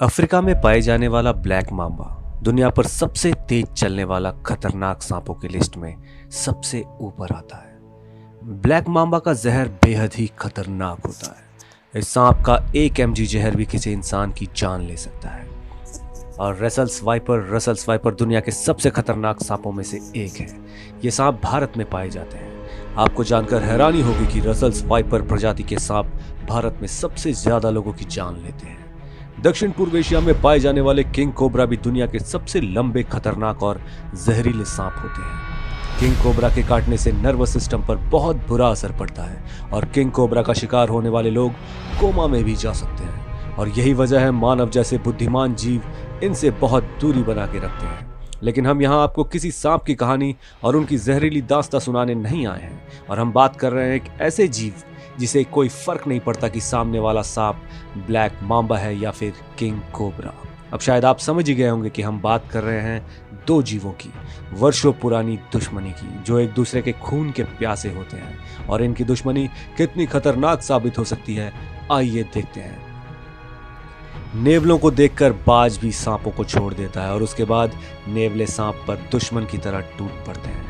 Africa में पाए जाने वाला ब्लैक मांबा दुनिया पर सबसे तेज चलने वाला खतरनाक सांपों की लिस्ट में सबसे ऊपर आता है। ब्लैक मांबा का जहर बेहद ही खतरनाक होता है। इस सांप का 1 mg जहर भी किसी इंसान की जान ले सकता है। और रसल्स वाइपर दुनिया के सबसे खतरनाक सांपों में से एक है। ये सांप भारत में पाए जाते हैं। आपको जानकर हैरानी होगी कि रसल्स वाइपर प्रजाति के सांप भारत में सबसे ज्यादा लोगों की जान लेते हैं। दक्षिण पूर्व एशिया में पाए जाने वाले किंग कोबरा भी दुनिया के सबसे लंबे, खतरनाक और जहरीले सांप होते हैं। किंग कोबरा के काटने से नर्वस सिस्टम पर बहुत बुरा असर पड़ता है और किंग कोबरा का शिकार होने वाले लोग कोमा में भी जा सकते हैं। और यही वजह है मानव जैसे बुद्धिमान जीव इनसे बहुत दूरी बना के रखते हैं। लेकिन हम यहाँ आपको किसी सांप की कहानी और उनकी जहरीली दास्तां सुनाने नहीं आए हैं, और हम बात कर रहे हैं एक ऐसे जीव जिसे कोई फर्क नहीं पड़ता कि सामने वाला सांप ब्लैक मांबा है या फिर किंग कोबरा। अब शायद आप समझ ही गए होंगे कि हम बात कर रहे हैं 2 जीवों की वर्षों पुरानी दुश्मनी की, जो एक दूसरे के खून के प्यासे होते हैं। और इनकी दुश्मनी कितनी खतरनाक साबित हो सकती है, आइए देखते हैं। नेवलों को देखकर बाज भी सांपों को छोड़ देता है और उसके बाद नेवले सांप पर दुश्मन की तरह टूट पड़ते हैं।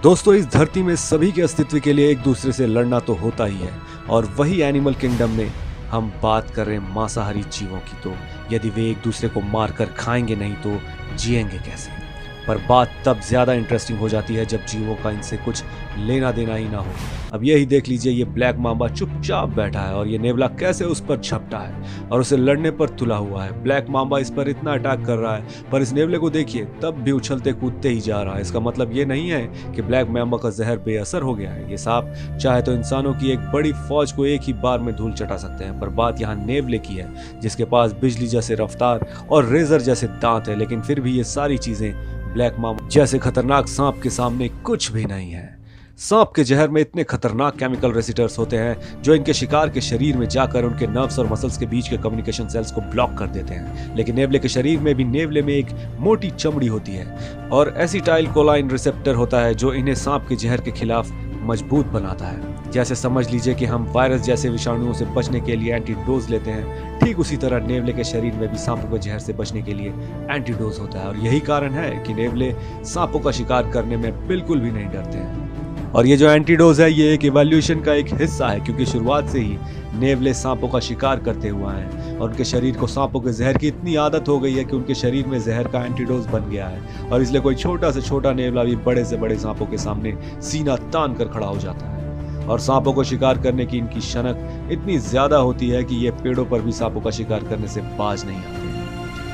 दोस्तों, इस धरती में सभी के अस्तित्व के लिए एक दूसरे से लड़ना तो होता ही है, और वही एनिमल किंगडम में हम बात कर रहे हैं मांसाहारी जीवों की। तो यदि वे एक दूसरे को मारकर खाएंगे नहीं तो जिएंगे कैसे? पर बात तब ज्यादा इंटरेस्टिंग हो जाती है जब जीवों का इनसे कुछ लेना देना ही ना हो। अब यही देख लीजिए, ये ब्लैक मांबा चुपचाप बैठा है और ये नेवला कैसे उस पर झपटा है और उसे लड़ने पर तुला हुआ है। ब्लैक मांबा इस पर इतना अटैक कर रहा है, पर इस नेवले को देखिए तब भी उछलते कूदते ही जा रहा है। इसका मतलब ये नहीं है कि ब्लैक मांबा का जहर बेअसर हो गया है। ये सांप चाहे तो इंसानों की एक बड़ी फौज को एक ही बार में धूल चटा सकते हैं। पर बात यहाँ नेवले की है, जिसके पास बिजली जैसे रफ्तार और रेजर जैसे दांत है। लेकिन फिर भी ये सारी चीजें ब्लैक मांबा जैसे खतरनाक सांप के सामने कुछ भी नहीं है। सांप के जहर में इतने खतरनाक केमिकल रेसिस्टर्स होते हैं जो इनके शिकार के शरीर में जाकर उनके नर्व्स और मसल्स के बीच के कम्युनिकेशन सेल्स को ब्लॉक कर देते हैं। लेकिन नेवले के शरीर में भी नेवले में एक मोटी चमड़ी होती है और एसिटाइल कोलाइन रिसेप्टर होता है जो इन्हें सांप के जहर के खिलाफ मजबूत बनाता है। जैसे समझ लीजिए कि हम वायरस जैसे विषाणुओं से बचने के लिए एंटीडोज लेते हैं, ठीक उसी तरह नेवले के शरीर में भी सांपों के जहर से बचने के लिए एंटीडोज होता है। और यही कारण है कि नेवले सांपों का शिकार करने में बिल्कुल भी नहीं डरते हैं। और ये जो एंटीडोज है ये एक इवोल्यूशन का एक हिस्सा है, क्योंकि शुरुआत से ही नेवले सांपों का शिकार करते हुए हैं और उनके शरीर को सांपों के जहर की इतनी आदत हो गई है कि उनके शरीर में जहर का एंटीडोज बन गया है। और इसलिए कोई छोटा से छोटा नेवला भी बड़े से बड़े सांपों के सामने सीना तान कर खड़ा हो जाता है। और सांपों को शिकार करने की इनकी शनक इतनी ज्यादा होती है कि ये पेड़ों पर भी सांपों का शिकार करने से बाज नहीं आते।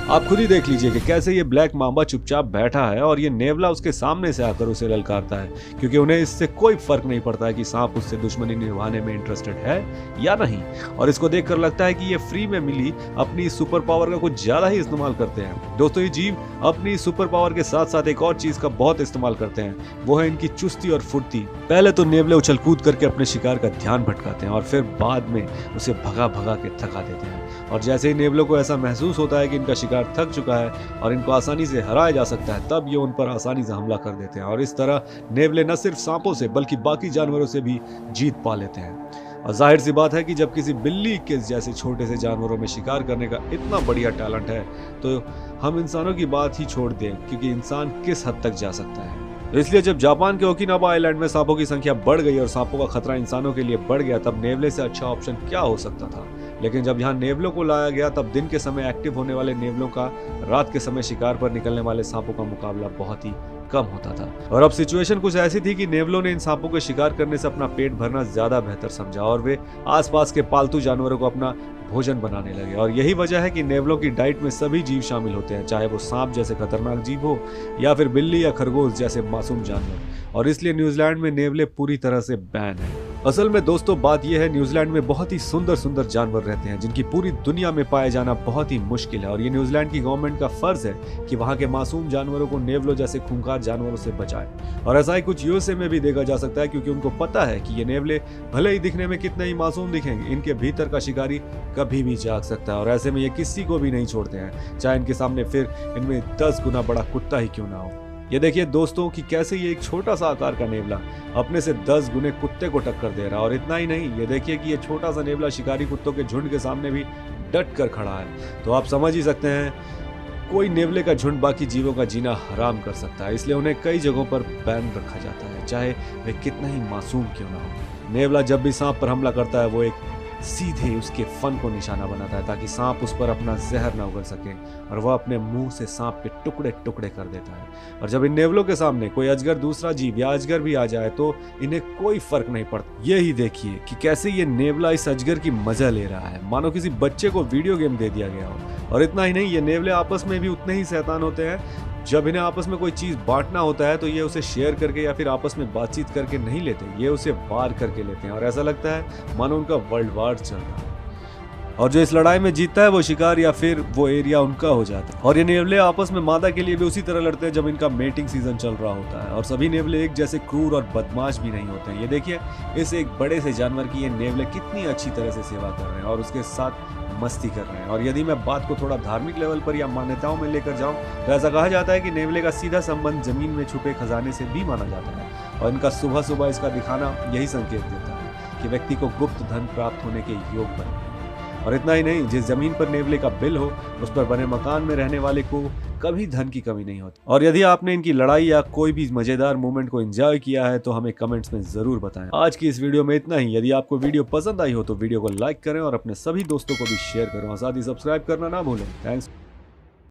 आप खुद ही देख लीजिए कि कैसे ये ब्लैक मांबा चुपचाप बैठा है और ये नेवला उसके सामने से आकर उसे ललकारता है, क्योंकि उन्हें इससे कोई फर्क नहीं पड़ता है कि सांप उससे दुश्मनी निभाने में इंटरेस्टेड है या नहीं। और इसको देखकर लगता है कि ये फ्री में मिली अपनी सुपर पावर का कुछ ज्यादा ही इस्तेमाल करते हैं। दोस्तों, ये जीव अपनी सुपर पावर के साथ साथ एक और चीज का बहुत इस्तेमाल करते हैं, वो है इनकी चुस्ती और फुर्ती। पहले तो नेवले उछल कूद करके अपने शिकार का ध्यान भटकाते हैं और फिर बाद में उसे भगा भगा के थका देते हैं। और जैसे ही नेवलों को ऐसा महसूस होता है कि इनका शिकार थक चुका है और इनको आसानी से हराया जा सकता है, तब ये उन पर आसानी से हमला कर देते हैं। और इस तरह नेवले न सिर्फ सांपों से बल्कि बाकी जानवरों से भी जीत पा लेते हैं। और जाहिर सी बात है कि जब किसी बिल्ली के जैसे छोटे से जानवरों में शिकार करने का इतना बढ़िया टैलेंट है तो हम इंसानों की बात ही छोड़ दें, क्योंकि इंसान किस हद तक जा सकता है। इसलिए जब जापान के ओकिनावा आइलैंड में सांपों की संख्या बढ़ गई और सांपों का खतरा इंसानों के लिए बढ़ गया, तब नेवले से अच्छा ऑप्शन क्या हो सकता था। लेकिन जब यहाँ नेवलों को लाया गया तब दिन के समय एक्टिव होने वाले नेवलों का रात के समय शिकार पर निकलने वाले सांपों का मुकाबला बहुत ही कम होता था। और अब सिचुएशन कुछ ऐसी थी कि नेवलों ने इन सांपों के शिकार करने से अपना पेट भरना ज्यादा बेहतर समझा और वे आसपास के पालतू जानवरों को अपना भोजन बनाने लगे। और यही वजह है कि नेवलों की डाइट में सभी जीव शामिल होते हैं, चाहे वो सांप जैसे खतरनाक जीव हो या फिर बिल्ली या खरगोश जैसे मासूम जानवर। और इसलिए न्यूजीलैंड में नेवले पूरी तरह से बैन है। असल में दोस्तों बात यह है, न्यूजीलैंड में बहुत ही सुंदर सुंदर जानवर रहते हैं जिनकी पूरी दुनिया में पाए जाना बहुत ही मुश्किल है। और ये न्यूजीलैंड की गवर्नमेंट का फर्ज है कि वहाँ के मासूम जानवरों को नेवलों जैसे खूंखार जानवरों से बचाए। और ऐसा ही कुछ यूएसए में भी देखा जा सकता है, क्योंकि उनको पता है कि ये नेवले भले ही दिखने में कितने ही मासूम दिखेंगे, इनके भीतर का शिकारी कभी भी जाग सकता है। और ऐसे में ये किसी को भी नहीं छोड़ते हैं, चाहे इनके सामने फिर इनमें 10 गुना बड़ा कुत्ता ही क्यों ना हो। ये देखिए दोस्तों कि कैसे ये एक छोटा सा आकार का नेवला अपने से 10 गुने कुत्ते को टक्कर दे रहा है। और इतना ही नहीं, ये देखिए कि ये छोटा सा नेवला शिकारी कुत्तों के झुंड के सामने भी डट कर खड़ा है, तो आप समझ ही सकते हैं कोई नेवले का झुंड बाकी जीवों का जीना हराम कर सकता है। इसलिए उन्हें कई जगहों पर बैन रखा जाता है, चाहे वे कितना ही मासूम क्यों ना हो। नेवला जब भी सांप पर हमला करता है वो एक सीधे उसके फन को निशाना बनाता है, ताकि सांप उस पर अपना जहर ना उगल सके, और वह अपने मुंह से सांप के टुकड़े टुकड़े कर देता है। और जब इन नेवलों के सामने कोई अजगर, दूसरा जीव या अजगर भी आ जाए तो इन्हें कोई फर्क नहीं पड़ता। यही देखिए कि कैसे ये नेवला इस अजगर की मजा ले रहा है, मानो किसी बच्चे को वीडियो गेम दे दिया गया हो। और इतना ही नहीं, ये नेवले आपस में भी उतने ही शैतान होते हैं। जब इन्हें आपस में कोई चीज बांटना होता है तो ये उसे शेयर करके या फिर आपस में बातचीत करके नहीं लेते, ये उसे वार करके लेते हैं, और ऐसा लगता है मानो उनका वर्ल्ड वार चल रहा है। और जो इस लड़ाई में जीतता है वो शिकार या फिर वो एरिया उनका हो जाता है। और ये नेवले आपस में मादा के लिए भी उसी तरह लड़ते हैं जब इनका मेटिंग सीजन चल रहा होता है। और सभी नेवले एक जैसे क्रूर और बदमाश भी नहीं होते हैं। ये देखिए, इस एक बड़े से जानवर की ये नेवले कितनी अच्छी तरह से सेवा कर रहे हैं और उसके साथ मस्ती कर रहे हैं। और यदि मैं बात को थोड़ा धार्मिक लेवल पर या मान्यताओं में लेकर जाऊं तो ऐसा कहा जाता है कि नेवले का सीधा संबंध जमीन में छुपे खजाने से भी माना जाता है, और इनका सुबह सुबह इसका दिखाना यही संकेत देता है कि व्यक्ति को गुप्त धन प्राप्त होने के योग बने। और इतना ही नहीं, जिस जमीन पर नेवले का बिल हो उस पर बने मकान में रहने वाले को कभी धन की कमी नहीं होती। और यदि आपने इनकी लड़ाई या कोई भी मजेदार मोमेंट को एंजॉय किया है तो हमें कमेंट्स में जरूर बताएं। आज की इस वीडियो में इतना ही। यदि आपको वीडियो पसंद आई हो तो वीडियो को लाइक करें और अपने सभी दोस्तों को भी शेयर करें, और साथ ही सब्सक्राइब करना ना भूलें। थैंक्स।